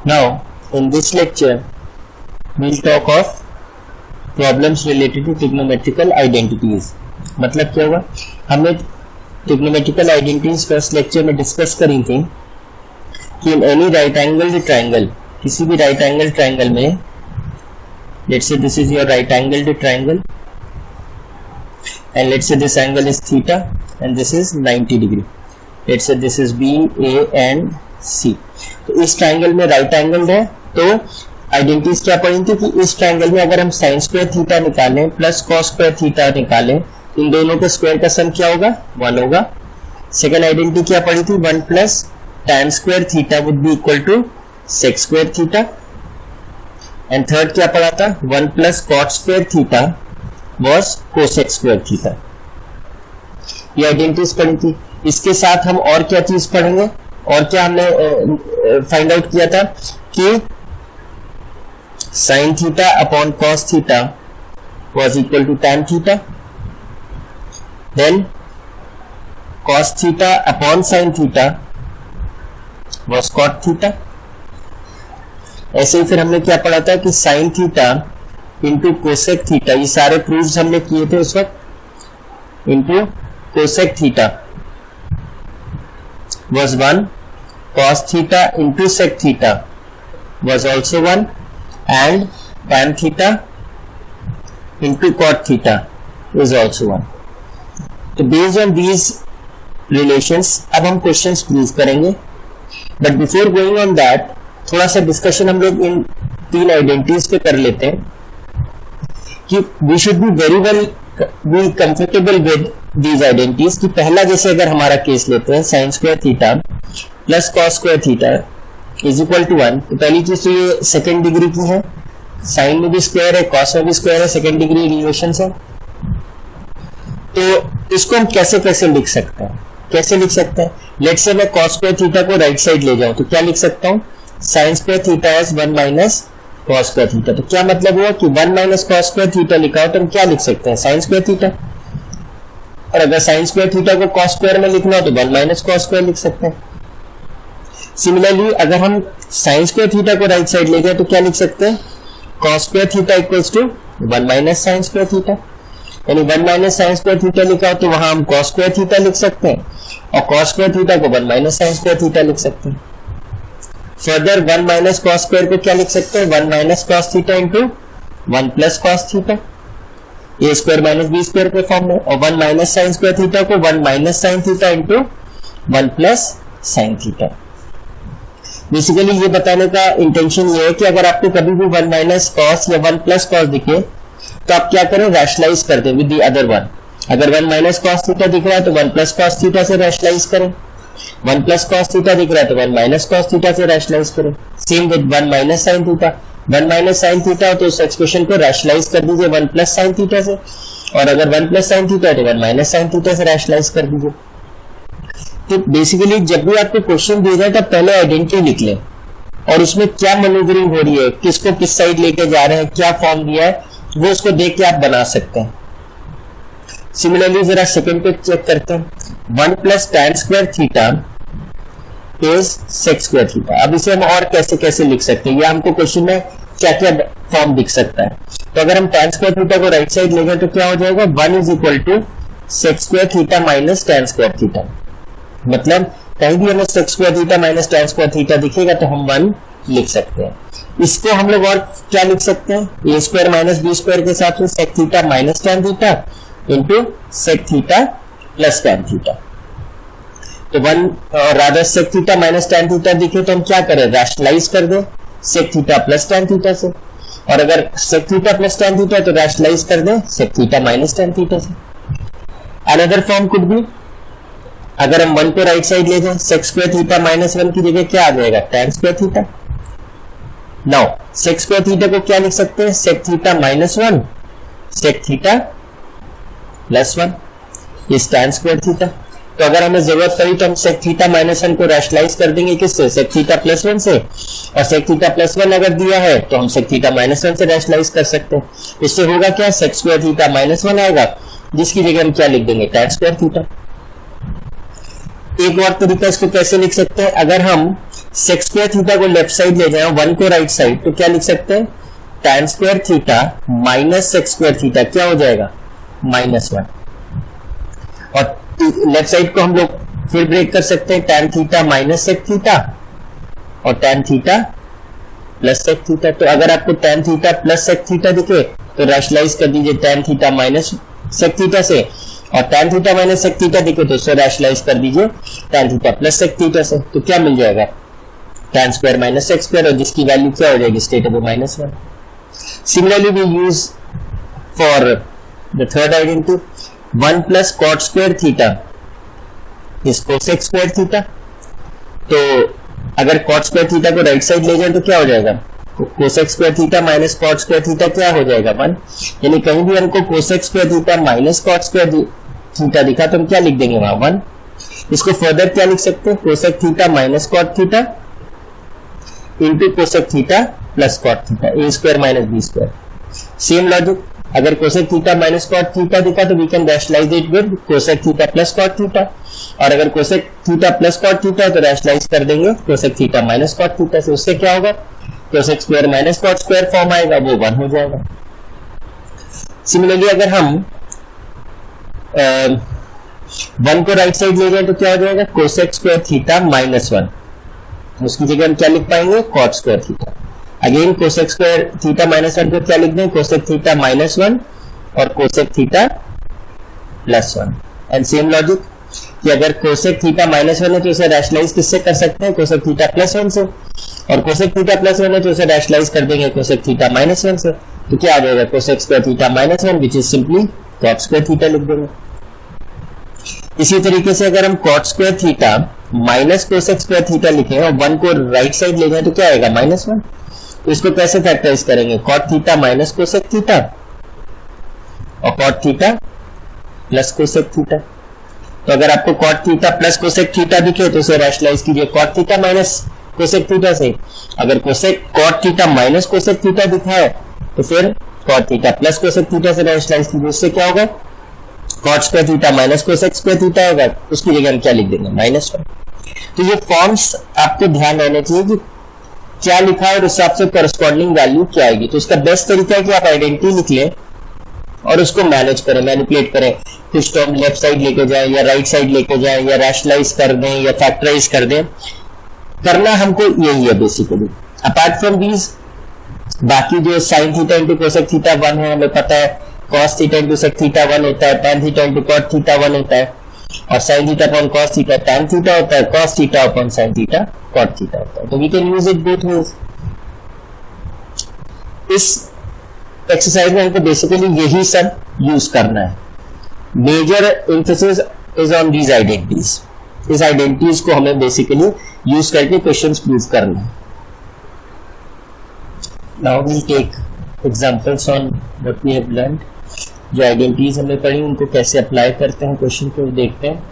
Now, in this lecture, we'll talk of problems related to trigonometrical identities. मतलब क्या हुआ, हमने trigonometrical identities फर्स्ट लेक्चर में discuss करी थी कि in any right angled triangle, किसी भी right angled triangle में, let's say this is your right angled triangle and let's say this angle is theta and this is 90 degree. Let's say this is B, A and C. तो इस triangle में right angle है, तो identities क्या पढ़ी थी कि इस ट्राइंगल में अगर हम साइन स्क्वायर थीटा निकालें प्लस कॉस स्क्वायर थीटा निकालें, इन दोनों के स्क्वायर का सम क्या होगा, 1 होगा. सेकेंड आइडेंटिटी क्या पढ़ी थी, 1 plus tan square theta would be equal to sec square theta. And third क्या पढ़ा था, 1 plus cot square theta was cosec square theta. ये आइडेंटिटीज पढ़ी थी. इसके साथ हम और क्या चीज पढ़ेंगे, और क्या हमने फाइंड आउट किया था कि sine theta upon cos theta was equal to tan theta, then cos theta upon sine theta was cot theta. ऐसे ही फिर हमने क्या पढ़ा था कि sine theta into cosec theta, ये सारे प्रूफ्स हमने किए थे उस वक्त, into cosec theta was 1, cos theta into sec theta was also 1, and tan theta into cot theta is also 1. तो based on these relations अब हम questions prove करेंगे. But before going on that, थोड़ा सा discussion हम लोग इन तीन identities पे कर लेते हैं कि we should be very well be comfortable with these identities. कि पहला जैसे अगर हमारा केस लेते हैं sine square theta plus cos square theta is equal to 1, तो पहली चीज तो ये सेकेंड डिग्री की है, साइन में भी स्क्वायर है कॉस में भी स्क्वायर है, सेकेंड डिग्री रिलेशन है. तो इसको हम कैसे कैसे लिख सकते हैं, कैसे लिख सकते हैं, लेट्स से मैं कॉस स्क्वायर थीटा को राइट साइड ले जाऊं तो क्या लिख सकता हूं, sign square theta is 1 minus cos square theta. तो क्या मतलब हुआ कि 1 माइनस कॉस स्क्वायर थीटा लिखा हो तो हम क्या लिख सकते हैं, साइन स्क्वायर थीटा. और अगर साइन स्क्वायर थीटा को कॉस स्क्वायर में लिखना हो तो 1 माइनस कॉस स्क्वायर लिख सकते हैं. सिमिलरली अगर हम साइन स्क्वायर थीटा को राइट साइड ले जाए तो क्या लिख सकते हैं, cos square theta equals to 1 minus sine square theta. यानी 1 माइनस साइन स्क्वायर थीटा लिखा हो तो वहां हम कॉस स्क्वायर थीटा लिख सकते हैं, और कॉस स्क्वायर थीटा को 1 माइनस साइन स्क्वायर थीटा लिख सकते हैं. फर्दर 1 माइनस कॉस स्क्वायर को क्या लिख सकते हैं, 1 minus cos theta into 1 plus cos theta, a square minus b square के फॉर्म में. और 1 माइनस साइन स्क्वायर थीटा को 1 minus sine theta into 1 plus sine theta. Basically ये बताने का इंटेंशन ये है कि अगर आपको कभी भी 1 माइनस कॉस या 1 प्लस कॉस दिखे तो आप क्या करें, रैशनलाइज कर दें विद द अदर वन. अगर 1 माइनस कॉस थीटा दिख रहा है तो 1 प्लस कॉस थीटा से रैशनलाइज करें, 1 प्लस कॉस थीटा दिख रहा है तो 1 माइनस कॉस थीटा से रैशनलाइज करें. Same with 1 minus sine theta, 1 minus sine theta हो तो उस एक्सप्रेशन को रैशनलाइज कर दीजिए 1 प्लस साइन थीटा से, और अगर 1 प्लस साइन थीटा है तो 1 माइनस साइन थीटा से रैशनलाइज कर दीजिए. तो बेसिकली जब भी आपको क्वेश्चन दिया जाए तब पहले आइडेंटिटी लिख लें और उसमें क्या मैन्यूवरिंग हो रही है, किसको किस साइड लेके जा रहे हैं, क्या फॉर्म दिया है, वो उसको देख के आप बना सकते हैं. सिमिलरली जरा सेकंड पे चेक करते हैं, 1 plus tan square theta is sec square theta. अब इसे हम और कैसे कैसे लिख सकते हैं, या हमको क्वेश्चन में क्या क्या फॉर्म दिख सकता है. तो अगर हम tan स्क्वायर थीटा को राइट साइड ले गए तो क्या हो जाएगा, 1 is equal to sec square theta minus tan square theta. मतलब कहीं भी हमें sec square theta minus tan square theta दिखेगा तो हम 1 लिख सकते हैं. इसको हम लोग और क्या लिख सकते हैं, ए स्क्वायर माइनस बी स्क्वायर के हिसाब से sec theta minus tan theta into sec theta plus tan theta. तो 1 और rather sec theta minus tan theta दिखे तो हम क्या करें, रैशनलाइज कर दें sec theta plus tan theta से, और अगर sec theta plus tan theta तो रैशनलाइज कर दें sec theta minus tan theta से. अनदर फॉर्म कुड बी, अगर हम 1 को राइट साइड ले जाएं, sec स्क्वायर थीटा माइनस 1 की जगह क्या आ जाएगा, tan square theta. Now sec square theta को क्या लिख सकते हैं, sec theta minus 1 sec theta plus 1 is tan square theta. तो अगर हमें जरूरत पड़ी तो हम sec थीटा माइनस 1 को रैशनलाइज कर देंगे किससे, sec थीटा प्लस 1 से, और sec थीटा प्लस 1 अगर दिया है तो हम sec थीटा माइनस 1 से रैशनलाइज कर सकते हैं. इससे होगा क्या, sec स्क्वायर थीटा माइनस 1 आएगा, जिसकी जगह हम क्या लिख देंगे, tan स्क्वायर थीटा. एक और तरीका इसको कैसे लिख सकते हैं, अगर हम सेक स्क्वायर थीटा को लेफ्ट साइड ले जाए, 1 को राइट साइड, तो क्या लिख सकते हैं, tan square theta minus sec square theta क्या हो जाएगा, -1। और लेफ्ट साइड को हम लोग फिर ब्रेक कर सकते हैं, tan theta minus sec theta और tan theta plus sec theta. तो अगर आपको tan theta plus sec theta दिखे तो रैशनलाइज कर दीजिए tan theta minus sec theta से, और tan theta minus sec theta दिखे तो उससे रैशनलाइज कर दीजिए tan theta plus sec theta से। तो क्या मिल जाएगा, tan square minus sec square, और जिसकी वैल्यू क्या हो जाएगी, state above -1। Similarly we use for the third identity, 1 plus cot square theta is cosec square theta. तो अगर कॉट स्क्वायर थीटा को राइट साइड ले जाए तो क्या हो जाएगा, cosec square theta minus cot square theta क्या हो जाएगा, 1। यानी कहीं भी हमको cosec square theta minus cot square theta दिखा तो हम क्या लिख देंगे वहां, 1। इसको फर्दर क्या लिख सकते हैं, cosec theta minus cot theta into cosec theta plus cot theta, a square minus b square. Same logic, अगर cosec theta minus cot theta दिखा तो we can rationalise it with cosec theta plus cot theta, और अगर cosec theta plus cot theta तो rationalise कर देंगे cosec theta minus cot theta से। उससे क्या होगा, cosec square minus cot square form आएगा, वो 1 हो जाएगा। सिमिलरली अगर हम 1 को राइट साइड ले जाए तो क्या हो जाएगा, कोसेक स्क्वायर थीटा -1, उसकी जगह हम क्या लिख पाएंगे, cot square theta. Again cosec square theta -1 को क्या लिख दें, कोसेक थीटा -1 और cosec theta +1। And same logic कि अगर कोसेक थीटा -1 है तो उसे रैशनलाइज किससे कर सकते हैं, कोसेक थीटा +1 से, और कोसेक थीटा +1 है तो उसे रैशनलाइज कर देंगे कोसेक थीटा -1 से। तो क्या आ जाएगा, cosec square theta -1 which is simply cot square theta लिख देंगे। इसी तरीके से अगर हम cot square theta minus cosec square theta लिखें और 1 को राइट साइड ले जाए तो क्या आएगा, -1। तो इसको कैसे फैक्टराइज करेंगे, cot theta minus cosec theta और cot theta plus cosec theta. तो अगर आपको cot theta plus cosec theta दिखे तो उसे रैशनलाइज कीजिए cot theta minus cosec theta से। अगर cot theta minus cosec theta दिखा है तो फिर cot theta plus cosec theta से रैशनलाइज कीजिए, उससे क्या होगा, cot square theta minus cosec square theta होगा, उसकी जगह हम क्या लिख देंगे, -1। तो ये फॉर्म्स आपको ध्यान रहना चाहिए कि क्या लिखा है और उस हिसाब से करस्पॉन्डिंग वैल्यू क्या आएगी। तो इसका बेस्ट तरीका है कि आप आइडेंटिटी लिख लें और उसको मैनेज करें, मैनिपुलेट करें, कुछ टर्म लेफ्ट साइड लेके जाए या राइट साइड लेके जाए या रैशनलाइज कर दें या फैक्टराइज कर दें। करना हमको यही है बेसिकली। अपार्ट फ्रॉम दीज बाकी जो sine theta into cosec theta 1 है, हमें पता है cos theta into sec theta 1 होता है, tan theta into cot theta 1 होता है, और sine theta upon cos theta tan theta होता है, cos theta upon sine theta cot theta होता है। तो we can use it both ways. इस एक्सरसाइज में हमको बेसिकली यही सब यूज करना है। Major emphasis is on these identities. इस आइडेंटिटीज को हमें बेसिकली यूज करके क्वेश्चंस प्रूव करना है। Now we take examples on what we have learned. जो आइडेंटिटीज हमने पढ़ी उनको कैसे अप्लाई करते हैं क्वेश्चन को देखते हैं।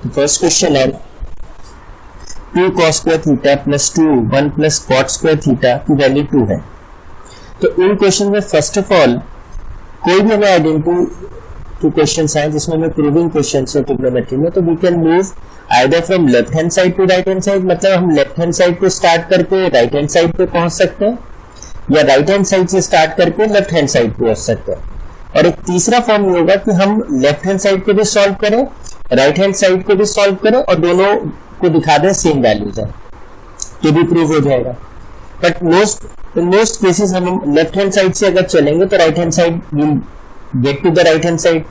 तो फर्स्ट क्वेश्चन है 2 cos square theta plus 2 1 plus cot square theta की वैल्यू 2 है। तो इन क्वेश्चन में फर्स्ट ऑफ ऑल कोई भी हमें आइडेंटिटी क्वेश्चन आए जिसमें हमें प्रूविंग क्वेश्चन है ट्रिग्नोमेट्री में, तो we can move either from left hand side to right hand side. मतलब हम लेफ्ट हैंड साइड को स्टार्ट करके राइट हैंड साइड पे पहुंच सकते हैं, या राइट हैंड साइड से स्टार्ट करके लेफ्ट हैंड साइड पे पहुंच सकते हैं। और एक तीसरा फॉर्म ये होगा कि हम लेफ्ट हैंड साइड को भी सॉल्व करें, राइट हैंड साइड को भी सॉल्व करें और दोनों को दिखा दें सेम वैल्यूज है, तो भी प्रूव हो जाएगा। बट मोस्ट केसेस हम लेफ्ट हैंड साइड से अगर चलेंगे तो right hand side will get to the right hand side.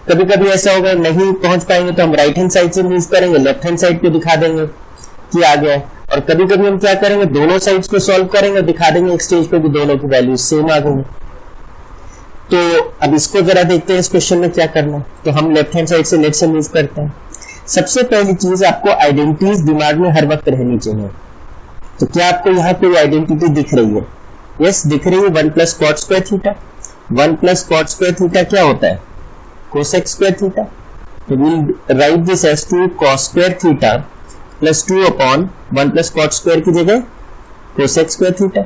कभी कभी ऐसा होगा नहीं पहुंच पाएंगे तो हम राइट हैंड साइड से मूव करेंगे, लेफ्ट हैंड साइड को दिखा देंगे कि आ गया है। और कभी कभी हम क्या करेंगे, दोनों साइड्स को सॉल्व करेंगे, दिखा देंगे एक स्टेज पे भी दोनों की वैल्यू सेम आ गई। तो अब इसको जरा देखते हैं इस क्वेश्चन में क्या करना है। तो हम लेफ्ट हैंड साइड से लेफ्ट से मूव करते हैं। सबसे पहली चीज आपको आइडेंटिटीज दिमाग में हर वक्त रहनी चाहिए। तो क्या आपको यहाँ कोई आइडेंटिटी दिख रही है? यस दिख रही है, 1 plus cot square theta. 1 plus cot square theta क्या होता है? Cosec square theta. तो will write this as 2 cos square theta plus 2 upon 1 plus cot square की जगह cosec square theta.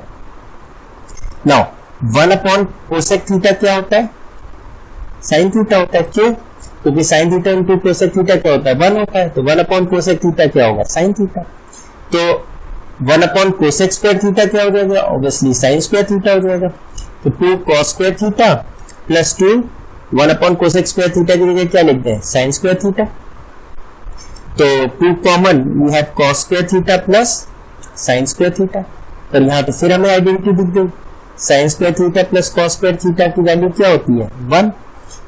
Now 1 upon cosec theta क्या होता है? साइन थीटा होता है। क्यों? क्योंकि sine theta into cosec theta क्या होता है? 1 होता है। तो 1 अपॉन कोसेक थीटा क्या होगा? Sign theta. तो 1 अपॉन कोसेक स्क्वायर थीटा क्या हो जाएगा, ऑब्वियसली साइन स्क्वायर थीटा हो जाएगा। तो 2 cos square theta plus 2 1 upon cosec square theta की जगह क्या लिखते हैं, साइन स्क्वायर थीटा। तो 2 common we have cos square theta plus sine square theta. और यहाँ तो फिर हमें आइडेंटिटी दिख गई, sine square theta plus cos square theta की वैल्यू क्या होती है, 1।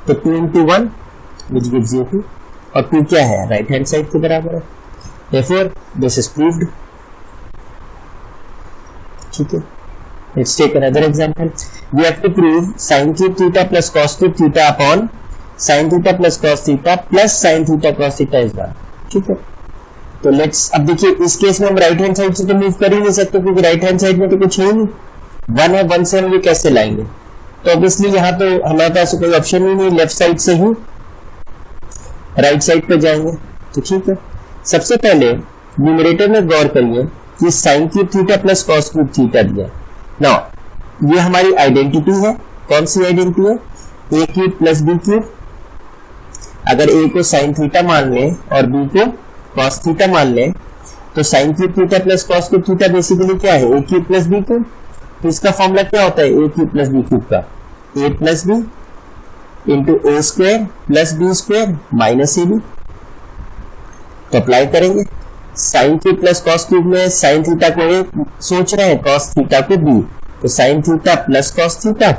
तो 2 into 1 which gives you 2, और 2 क्या है, राइट हैंड साइड के बराबर है। Therefore this is proved। ठीक है, let's take another example। We have to prove sin cube theta plus cos cube theta upon sin theta plus cos theta plus sin theta cos theta is 1। ठीक है, तो let's, अब देखिए इस case में हम राइट हैंड साइड से तो मूव कर ही नहीं सकते क्योंकि राइट हैंड साइड में तो कुछ है ही नहीं, 1 है, 1 से हम ये कैसे लाएंगे। तो ऑब्वियसली यहाँ तो हमारे पास कोई ऑप्शन ही नहीं, लेफ्ट साइड से ही राइट साइड पे जाएंगे। तो ठीक है, सबसे पहले न्यूमरेटर में गौर करिए कि sign cube theta plus cos cube theta दिया। नाउ ये हमारी आइडेंटिटी है, कौन सी आइडेंटिटी है, a cube plus b cube. अगर ए को साइन थीटा मान लें और बी को कॉस थीटा मान लें तो sine cube theta plus cos cube theta basically क्या है, a cube plus b cube. तो इसका फॉर्मूला क्या होता है, a cube plus b cube का, a plus b into a square plus b square minus a b. तो apply करेंगे, sine cube plus cos cube में साइन थीटा को ए सोच रहे हैं, कॉस थीटा को बी, तो sine theta plus cos theta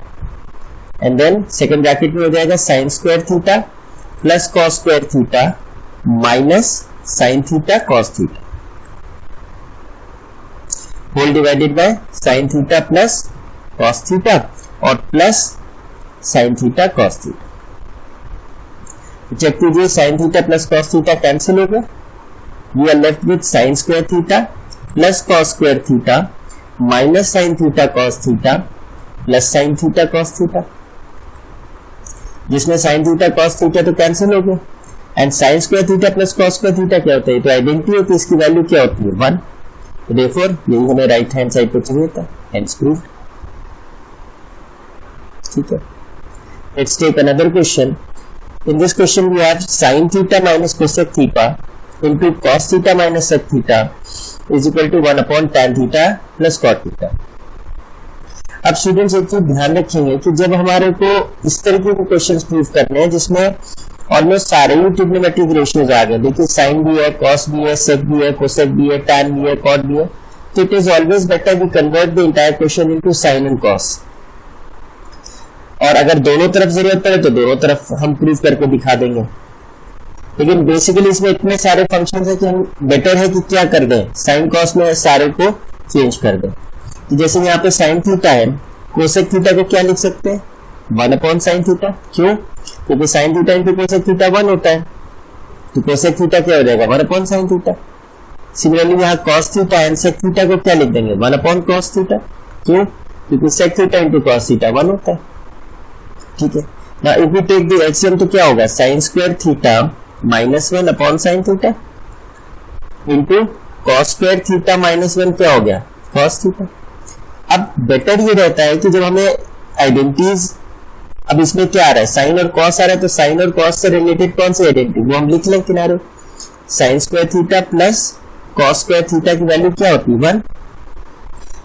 and then second bracket में हो जाएगा sine square theta plus cos square theta minus sine theta cos theta whole divided by sine theta plus cos theta और plus sine theta cos theta. Check कीजिए, sine theta plus cos theta cancel हो गया, we are left with sine square theta plus cos square theta minus sine theta cos theta plus sine theta cos theta, जिसमें sine theta cos theta तो cancel हो गया and sign square theta plus cos square theta क्या होता है, तो identity होती है, इसकी वैल्यू क्या होती है, 1। तो देयरफॉर यही हमें राइट हैंड साइड पे चाहिए था, हेंस प्रूव्ड। ठीक है, let's take another question. In this question we have sin theta minus cosec theta into cos theta minus sec theta is equal to 1 upon tan theta plus cot theta। अब students एक चीज ध्यान रखेंगे कि जब हमारे को इस तरीके के क्वेश्चंस प्रूव करने हैं जिसमें ऑलमोस्ट सारे ही ट्रिग्नोमेट्रिक रेशियोज आ गए, देखिए साइन भी है, कॉस भी है, सेक भी है, कोसेक भी है, टैन भी है, कॉट भी है, तो it is always better we convert the entire question into sine and cos. और अगर दोनों तरफ जरूरत पड़े तो दोनों तरफ हम प्रूव करके दिखा देंगे, लेकिन बेसिकली इसमें इतने सारे फंक्शंस है कि हम बेटर है कि क्या कर दें, साइन कॉस में सारे को चेंज कर दें। तो जैसे यहाँ पे साइन थीटा है, कोसेक थीटा को क्या लिख सकते हैं, 1 अपॉन साइन थीटा। क्यों, क्योंकि sine theta into cosec theta 1 होता है, तो कोसेक थीटा क्या हो जाएगा, 1 अपॉन साइन थीटा। सिमिलरली यहाँ cos theta and sec theta को क्या लिख देंगे, 1 अपॉन कॉस थीटा। क्यों, क्योंकि sec theta into cos theta 1 होता है। ठीक है, now if we take the HCM तो क्या होगा, sign square theta minus 1 upon sine theta into cos square theta minus 1 क्या हो गया, कॉस थीटा। अब बेटर ये रहता है कि जब हमें आइडेंटिटीज, अब इसमें क्या आ रहा है, साइन और कॉस आ रहा है, तो साइन और कॉस से रिलेटेड कौन सी आइडेंटिटी, वो हम लिख लें किनारे, sign square theta plus cos square theta की वैल्यू क्या होती है, 1।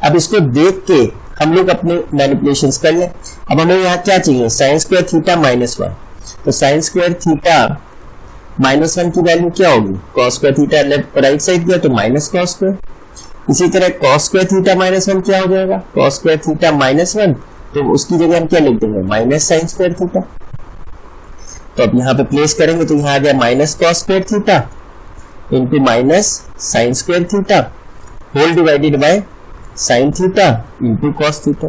अब इसको देख के हम लोग अपने मैनिपुलेशंस कर लें। अब हमें यहाँ क्या चाहिए, साइन स्क्वायर थीटा माइनस 1, तो साइन स्क्वायर थीटा माइनस 1 की वैल्यू क्या होगी, cos square theta left right side गया तो माइनस कॉस स्क्वायर। इसी तरह कॉस स्क्वायर थीटा माइनस 1 क्या हो जाएगा, कॉस स्क्वायर थीटा माइनस 1, तो उसकी जगह हम क्या लिख देंगे, माइनस साइन स्क्वायर थीटा। तो अब यहाँ पे प्लेस करेंगे तो यहाँ आ गया minus cos square theta into minus sine square theta whole divided by sine theta into cos theta.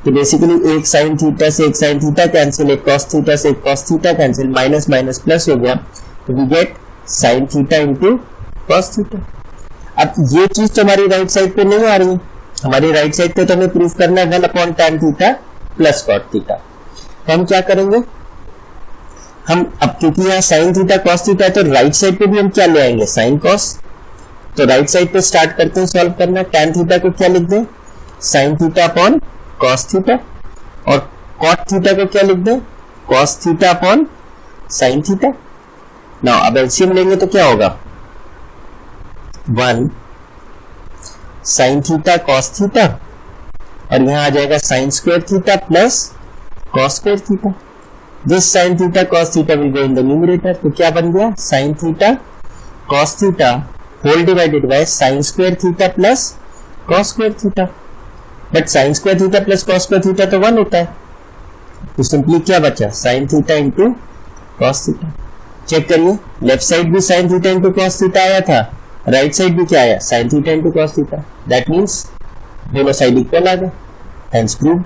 तो बेसिकली एक साइन थीटा से एक साइन थीटा कैंसिल, एक कॉस थीटा से एक cos theta cancel, minus minus plus हो गया, तो we get sine theta into cos theta. अब ये चीज तो हमारी राइट साइड पे नहीं आ रही है, हमारी राइट साइड पे तो हमें प्रूफ करना है 1 upon tan theta plus cot theta. तो हम क्या करेंगे, हम अब क्योंकि यहाँ साइन थीटा कॉस थीटा है तो राइट साइड पे भी हम क्या ले आएंगे, साइन कॉस। तो राइट साइड पे स्टार्ट करते हैं सॉल्व करना, tan थीटा को क्या लिख दें, sign theta upon cos theta, और कॉट थीटा को क्या लिख दें, cos theta upon sine theta. Now अब एलसीएम लेंगे तो क्या होगा, 1 साइन थीटा कॉस थीटा, और यहां आ जाएगा sine square theta plus cos square theta. This sine theta cos theta will go in the numerator, तो क्या बन गया sine theta cos theta whole divided by sine square theta plus cos square theta. But sine square theta plus cos square theta तो 1 होता है, तो simply क्या बचा sine theta into cos theta. Check करिए, लेफ्ट साइड भी sine theta into cos theta आया था, राइट साइड भी क्या आया sine theta into cos theta. That means दोनों साइड इक्वल आ गए, हेंस प्रूव्ड।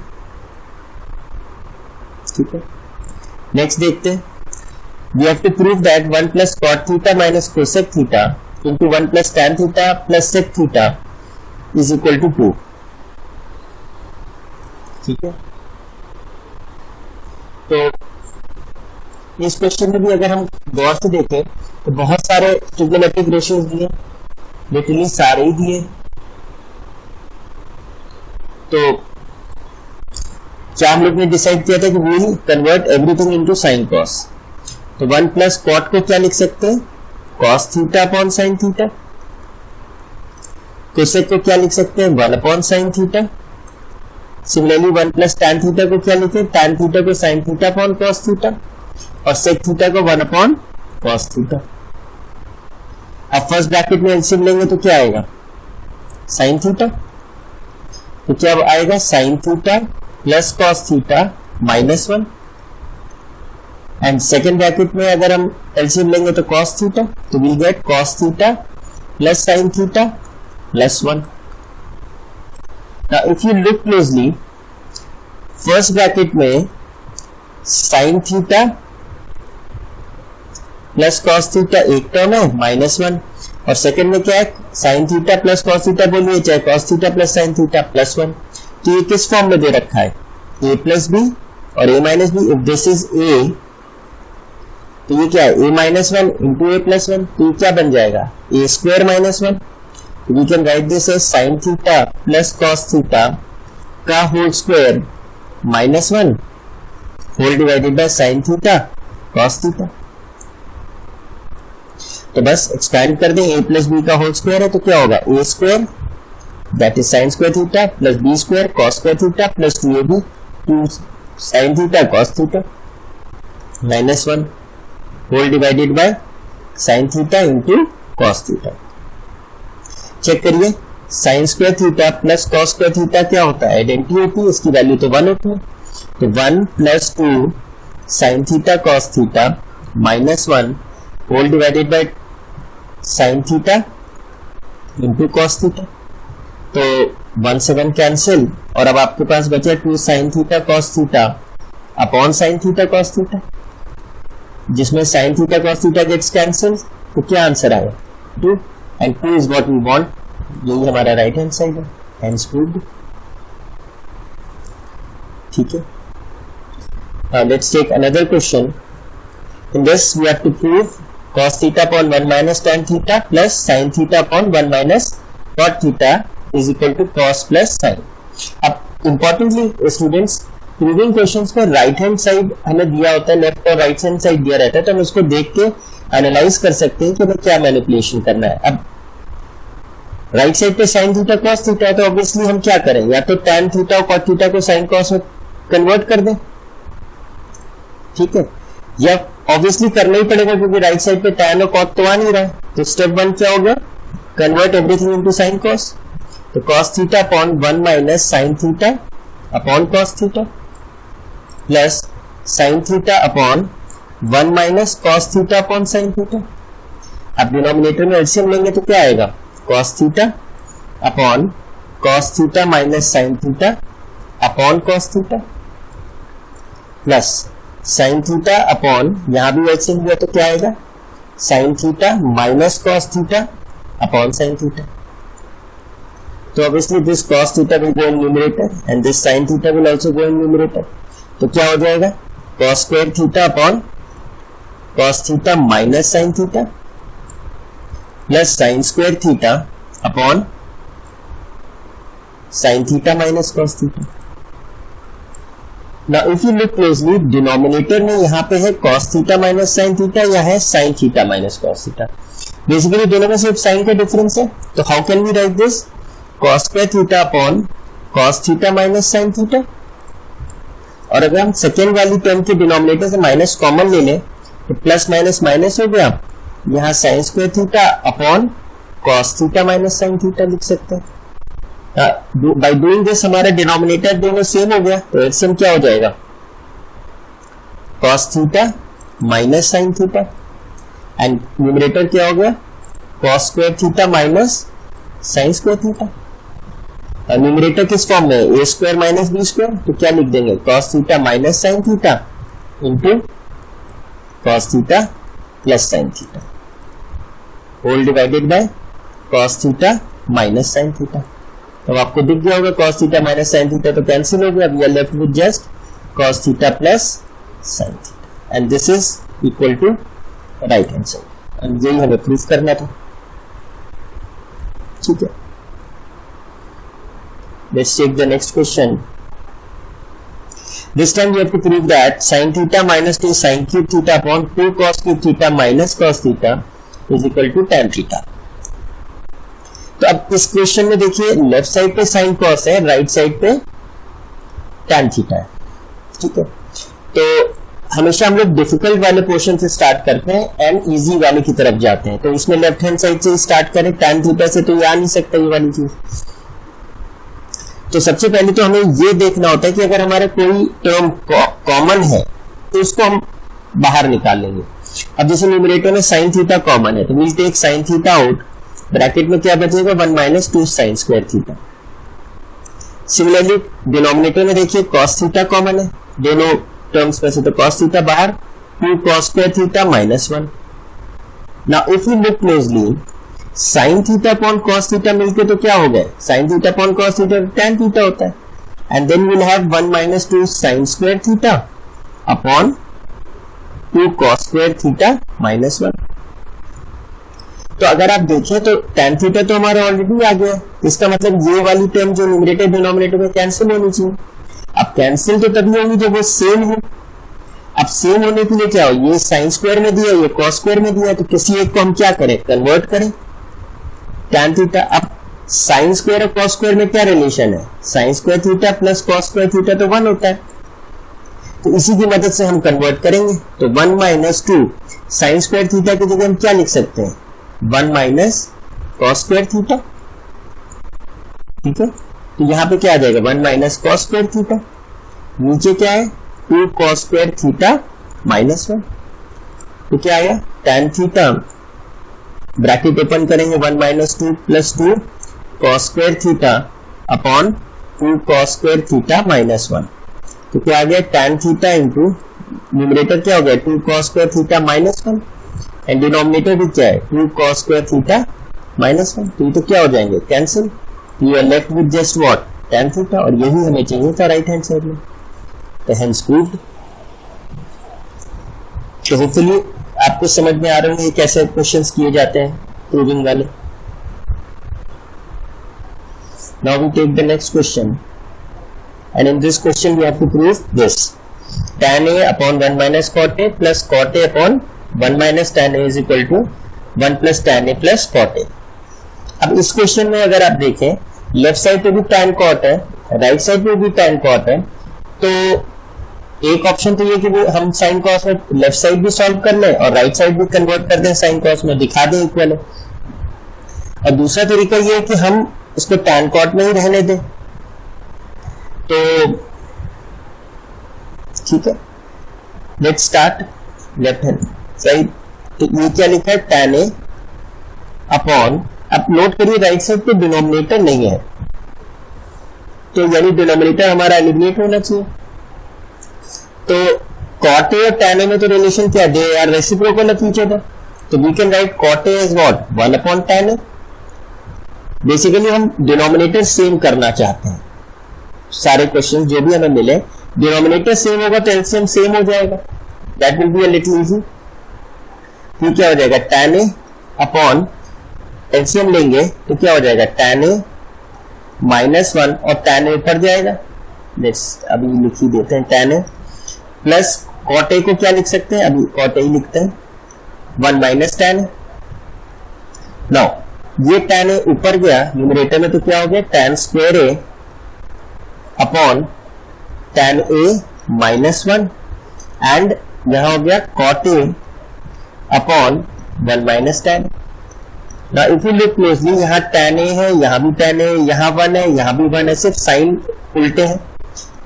ठीक है, नेक्स्ट देखते हैं। We have to prove that 1 plus cot theta minus cosec theta into 1 plus tan theta plus sec theta is equal to 2। ठीक है, तो इस क्वेश्चन में भी अगर हम गौर से देखें तो बहुत सारे ट्रिग्नोमेट्रिक रेशियोज दिए, लिटरली सारे ही दिए। तो क्या हम लोग ने डिसाइड किया था कि we will convert everything into sine cos. तो 1 प्लस कॉट को क्या लिख सकते हैं cos theta upon sine theta. Cosec को क्या लिख सकते हैं 1 upon sine theta. Similarly 1 plus tan theta को क्या लिखे टैन थीटा को sine theta upon cos theta, और सेक थीटा को 1 अपॉन कॉस थीटा। अब फर्स्ट ब्रैकेट में एलसीएम लेंगे तो क्या आएगा साइन थीटा, तो क्या आएगा sine theta plus cos theta minus 1, and second bracket में अगर हम एलसीएम लेंगे तो कॉस थीटा, तो will get cos theta plus sine theta plus 1। Now if you look closely, first bracket में sin theta plus cos theta एक term है -1, और सेकंड में क्या है sin theta plus cos theta बोलिए चाहे cos theta plus sin theta plus 1। तो ये किस फॉर्म में दे रखा है a प्लस बी और a minus b. If this is a तो ये क्या है a minus 1 into a plus 1, तो ये क्या बन जाएगा a square minus 1। We can write this as sin theta plus cos theta का whole square minus 1 whole divided by sin theta cos theta। तो बस एक्सपैंड कर दें a प्लस बी का होल स्क्वायर है तो क्या होगा a square that is sin square theta plus b square cos square theta plus 2ab 2 sin theta cos theta minus 1 whole divided by sin theta into cos theta. Check करिए sine square theta plus cos square theta क्या होता है identity होती है, इसकी value तो 1 होती है। तो 1 plus 2 sine theta cos theta minus 1 whole divided by sine theta into cos theta. तो 1 से 1 कैंसिल, और अब आपके पास बचा 2 sine theta cos theta upon sine theta cos theta, जिसमें sine theta cos theta gets cancel, तो क्या आंसर आएगा 2, and 2 is what we want। यही हमारा राइट हैंड साइड है, hence proved। ठीक है, now let's take another question। in this we have to prove cos theta upon 1 minus tan theta plus sin theta upon 1 minus cot theta is equal to cos plus sin। अब importantly students proving questions को right hand side हमें दिया होता है, left और right hand side दिया रहता है, तो हम उसको देख के एनालाइज कर सकते हैं कि हमें क्या मैनिपुलेशन करना है। अब राइट साइड पे साइन थीटा कॉस थीटा है तो ऑब्वियसली हम क्या करें, या तो टैन थीटा और कॉट थीटा को साइन कॉस में कन्वर्ट कर दें, ठीक है, या ऑब्वियसली करना ही पड़ेगा क्योंकि राइट साइड पे टैन और कॉट तो आ नहीं रहा है। तो स्टेप 1 क्या होगा convert everything into sine cos. तो cos theta upon 1 minus sine theta upon cos theta plus sine theta upon 1 minus cos theta upon sine theta. अब डिनोमिनेटर में एलसीएम लेंगे तो क्या आएगा cos theta upon cos theta minus sine theta upon cos theta plus sine theta upon, यहां भी LCM लिया तो क्या आएगा sine theta minus cos theta upon sine theta. तो obviously this cos theta will go in numerator and this sin theta will also go in numerator। तो क्या हो जाएगा cos square theta upon cos theta minus sin theta plus sin square theta upon sin theta minus cos theta। Now if you look closely, denominator में यहाँ पे है cos theta minus sin theta या है sin theta minus cos theta। Basically दोनों में सिर्फ sine का डिफरेंस है, तो how can we write this, cos square theta upon cos theta minus sin theta. और अगर हम सेकेंड वाली टर्म के डिनोमिनेटर से माइनस कॉमन ले लें तो प्लस माइनस माइनस हो गया, यहाँ sin square theta upon cos theta minus sin theta लिख सकते हैं। बाय डूइंग दिस हमारा डिनोमिनेटर दोनों सेम हो गया, तो एलसीएम क्या हो जाएगा, cos theta minus sin theta, and numerator क्या हो गया, cos square theta minus sin square theta. Numerator किस फॉर्म में, ए स्क्वायर माइनस बी स्क्वायर, तो क्या लिख देंगे, cos theta minus sin theta into cos theta plus sin theta whole divided by cos theta minus sin theta. तो आपको दिख गया होगा cos theta minus sin theta तो कैंसिल हो गया, we are left with just cos theta plus sin theta, and this is equal to right hand side, and यही हमें प्रूफ करना था। ठीक है, let's take the next question. This time we have to prove that sin theta minus 2 sin cube theta upon 2 cos cube theta minus cos theta is equal to tan theta. तो अब इस question में देखिए left side पे sin cos है, right side पे tan theta है। ठीक है, तो हमेशा हम लोग डिफिकल्ट वाले पोर्शन से स्टार्ट करते हैं एंड इजी वाले की तरफ जाते हैं, तो इसमें लेफ्ट हैंड साइड से स्टार्ट करें, tan theta से तो ये आ नहीं सकता ये वाली चीज। तो सबसे पहले तो हमें ये देखना होता है कि अगर हमारा कोई टर्म कॉमन है तो उसको हम बाहर निकाल लेंगे। अब जैसे न्यूमरेटर में sin थीटा कॉमन है तो will take sin theta out, bracket में क्या बचेगा 1 minus 2 sin square theta. Similarly denominator में देखिए cos थीटा कॉमन है दोनों टर्म्स में से, तो cos थीटा बाहर 2 cos square theta minus 1। Now if you look closely sin theta upon cos theta मिलके तो क्या हो गए, sin theta upon cos theta tan theta होता है, and then will have 1 minus 2 sin square theta upon 2 cos square theta minus 1। तो अगर आप देखें तो tan थीटा तो हमारा ऑलरेडी आ गया, इसका मतलब ये वाली टर्म जो न्यूमरेटर डिनोमिनेटर में कैंसिल होनी चाहिए। अब कैंसिल तो तभी होगी जब वो सेम हो। अब सेम होने के लिए क्या हो, ये sin स्क्वायर में दिया ये cos स्क्वायर में दिया, तो किसी एक को हम क्या करें, कन्वर्ट करें tan थीटा। अब sin स्क्वायर और cos स्क्वायर में क्या रिलेशन है, sin square theta plus cos square theta तो 1 होता है, तो इसी की मदद से हम कन्वर्ट करेंगे। तो 1 माइनस 2 sin स्क्वायर थीटा की जगह हम क्या लिख सकते हैं, 1 माइनस cos स्क्वायर थीटा। ठीक है, तो यहां पे क्या आ जाएगा 1 माइनस cos स्क्वायर थीटा, नीचे क्या है 2 cos स्क्वायर थीटा माइनस 1, तो क्या आया tan थीटा, ब्रैकेट ओपन करेंगे 1 minus 2 plus 2 cos square theta upon 2 cos square theta minus 1, तो क्या आ गया tan थीटा इंटू न्यूमरेटर क्या हो गया 2 cos square theta minus 1, and denominator भी क्या है 2 cos स्क्वायर थीटा माइनस 1, तो ये तो क्या हो जाएंगे cancel, you are left with just what tan theta, और यही हमें चाहिए था राइट हैंड साइड में, तो हेंस प्रूव्ड। तो होपफुली आपको समझ में आ रहा है कैसे क्वेश्चंस किए जाते हैं प्रूविंग वाले। Now we take the next question, and in this question we have to prove this, tan a upon 1 minus cot a plus cot a upon 1 minus tan a is equal to 1 plus tan a plus cot a। अब इस question में अगर आप देखें left side पे भी tan cot है, right side पे भी tan cot है, तो एक ऑप्शन तो ये कि हम साइन कॉस में लेफ्ट साइड भी सॉल्व कर लें और राइट साइड भी कन्वर्ट कर दें साइन कॉस में, दिखा दें इक्वल है। और दूसरा तरीका ये है कि हम इसको tan cot में ही रहने दें, तो ठीक है, let's start left hand side. तो ये क्या लिखा है tan a अपॉन, अब नोट करिए राइट साइड पे डिनोमिनेटर नहीं है, तो यानी डिनोमिनेटर हमारा एलिमिनेट होना चाहिए। तो cot a और tan a में तो रिलेशन क्या है, they are reciprocal of each other, तो we can write cot a is what 1 upon tan a। Basically हम डिनोमिनेटर सेम करना चाहते हैं, सारे क्वेश्चंस जो भी हमें मिले डिनोमिनेटर सेम होगा तो एलसीएम सेम हो जाएगा, that will be a little easy. फिर क्या हो जाएगा tan a अपॉन, एलसीएम लेंगे तो क्या हो जाएगा tan a माइनस 1 और tan a ऊपर जाएगा, लेट्स अभी लिख ही देते हैं tan a plus cot a को क्या लिख सकते हैं, अभी cot a ही लिखते हैं 1 माइनस tan a, नाउ ये tan a ऊपर गया न्यूमरेटर में, तो क्या हो गया tan square a upon tan a minus 1 and यहां हो गया cot a upon 1 minus tan। Now if you look closely, यहाँ tan a है, यहाँ भी tan a, यहाँ 1 है, यहाँ भी 1 है, सिर्फ साइन उल्टे हैं।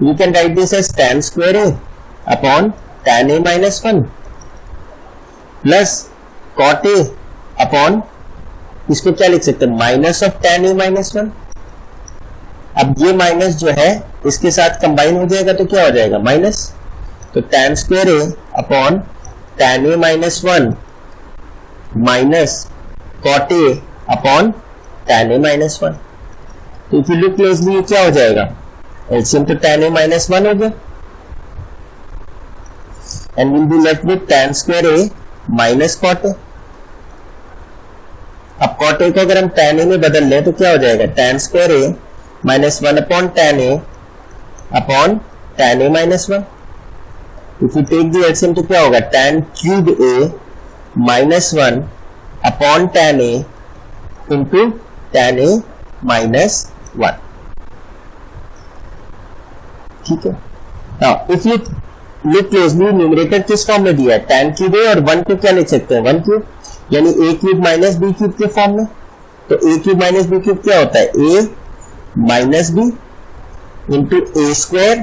You can write this as tan square a upon tan a minus 1 plus cot a upon, इसको क्या लिख सकते हैं, minus of tan a minus 1। अब ये माइनस जो है इसके साथ कंबाइन हो जाएगा तो क्या हो जाएगा, माइनस। तो tan square a upon tan a minus 1 minus cot a upon tan a minus 1। तो इफ यू लुक क्लोजली ये क्या हो जाएगा, एलसीएम तो tan a माइनस 1 हो गया and will be left with tan square a minus cot a। अब cot a को अगर हम tan a में बदल लें तो क्या हो जाएगा, tan square a minus 1 upon tan a upon tan a minus 1। If you take the LCM तो क्या होगा, tan cube a minus 1 upon tan a into tan a minus 1। ठीक है। Now if you look closely, numerator किस form में दिया है, tan cube a, और 1 को क्या लिख सकते हैं, 1 क्यूब, यानी a cube minus b cube के फॉर्म में। तो a cube minus b cube क्या होता है, a minus b into a square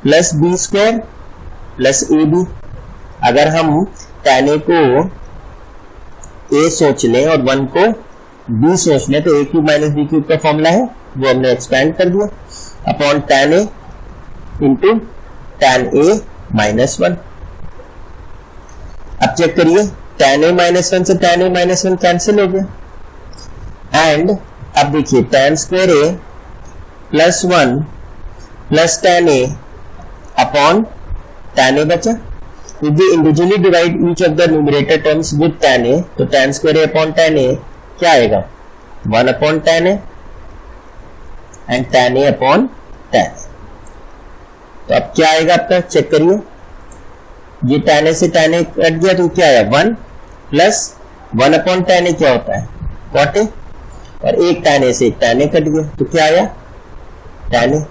plus b square plus ab। अगर हम tan a को a सोच लें और 1 को b सोच लें तो a cube minus b cube का फॉर्मूला है, वो हमने एक्सपेंड कर दिया upon tan a into tan a minus 1। अब चेक करिए, tan a माइनस 1 से tan a माइनस 1 कैंसिल हो गया एंड अब देखिए tan square a plus 1 plus tan a upon tan a बचा। If we individually divide each of the numerator terms with tan a, तो tan square a upon tan a क्या आएगा, 1 upon tan a and tan a upon tan a। तो अब क्या आएगा आपका, check करिए, ये tan a से tan a कट गया तो क्या आया, 1 प्लस 1 upon tan a क्या होता है, cot a, और एक tan a से एक tan a कट गया तो क्या आया, tan a।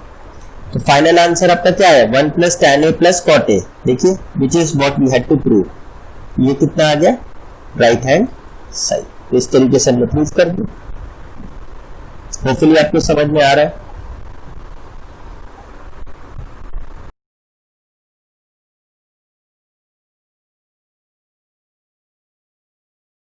तो फाइनल आंसर आपका क्या है, 1 plus tan a plus cot a। देखिए which is what we had to prove, ये कितना आ गया, राइट हैंड साइड। तो इस तरीके से हमने प्रूव कर दिया। होपफुली आपको समझ में आ रहा है।